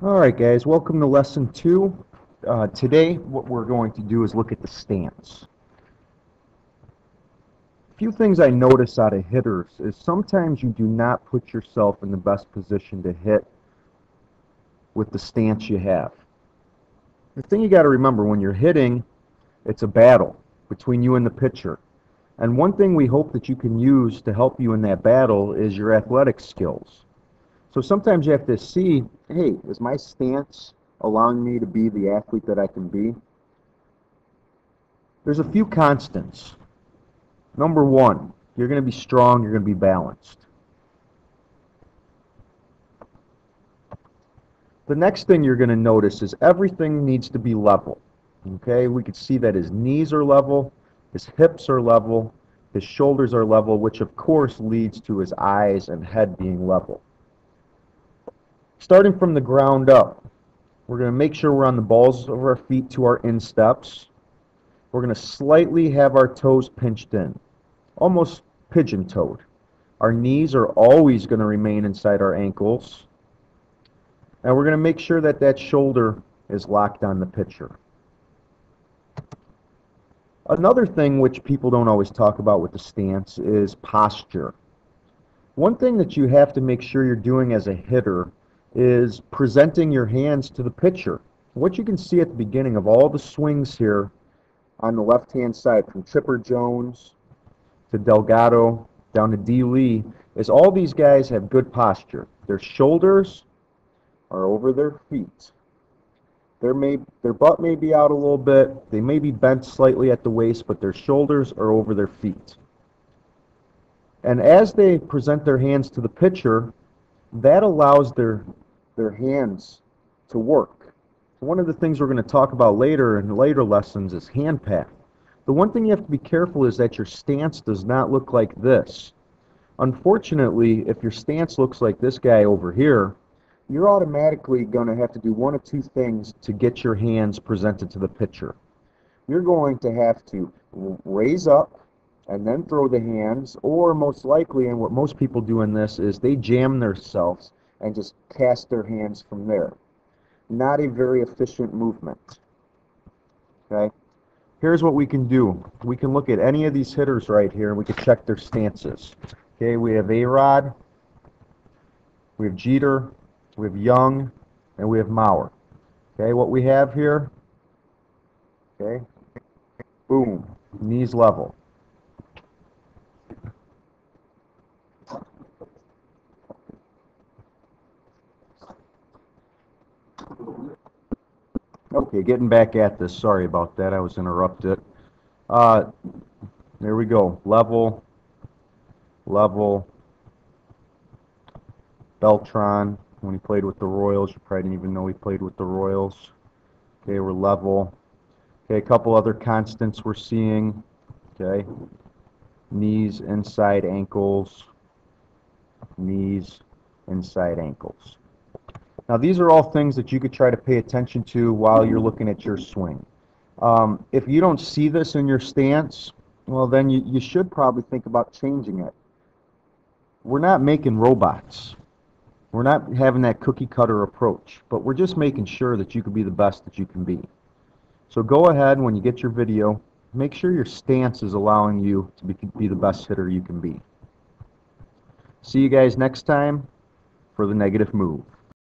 Alright guys, welcome to lesson 2. Today what we're going to do is look at the stance. A few things I notice out of hitters is sometimes you do not put yourself in the best position to hit with the stance you have. The thing you got to remember when you're hitting, it's a battle between you and the pitcher. And one thing we hope that you can use to help you in that battle is your athletic skills. So sometimes you have to see, hey, is my stance allowing me to be the athlete that I can be? There's a few constants. Number one, you're going to be strong, you're going to be balanced. The next thing you're going to notice is everything needs to be level. Okay, we can see that his knees are level, his hips are level, his shoulders are level, which of course leads to his eyes and head being level. Starting from the ground up, we're going to make sure we're on the balls of our feet to our insteps. We're going to slightly have our toes pinched in, almost pigeon-toed. Our knees are always going to remain inside our ankles. And we're going to make sure that that shoulder is locked on the pitcher. Another thing which people don't always talk about with the stance is posture. One thing that you have to make sure you're doing as a hitter is presenting your hands to the pitcher. What you can see at the beginning of all the swings here on the left-hand side, from Chipper Jones to Delgado down to D. Lee, is all these guys have good posture. Their shoulders are over their feet. Their butt may be out a little bit. They may be bent slightly at the waist, but their shoulders are over their feet. And as they present their hands to the pitcher, that allows their hands to work. One of the things we're going to talk about later in later lessons is hand path. The one thing you have to be careful is that your stance does not look like this. Unfortunately, if your stance looks like this guy over here, you're automatically going to have to do one of two things to get your hands presented to the pitcher. You're going to have to raise up and then throw the hands, or most likely, and what most people do in this, is they jam themselves and just cast their hands from there. Not a very efficient movement. Okay? Here's what we can do. We can look at any of these hitters right here, and we can check their stances. Okay, we have A-Rod, we have Jeter, we have Young, and we have Mauer. Okay, what we have here, okay, boom, knees level. Okay, getting back at this. Sorry about that. I was interrupted. There we go. Level, level. Beltran, when he played with the Royals, you probably didn't even know he played with the Royals. Okay, we're level. Okay, a couple other constants we're seeing. Okay, knees, inside ankles. Knees, inside ankles. Now, these are all things that you could try to pay attention to while you're looking at your swing. If you don't see this in your stance, well, then you should probably think about changing it. We're not making robots. We're not having that cookie-cutter approach, but we're just making sure that you can be the best that you can be. So go ahead, when you get your video, make sure your stance is allowing you to be the best hitter you can be. See you guys next time for the negative move.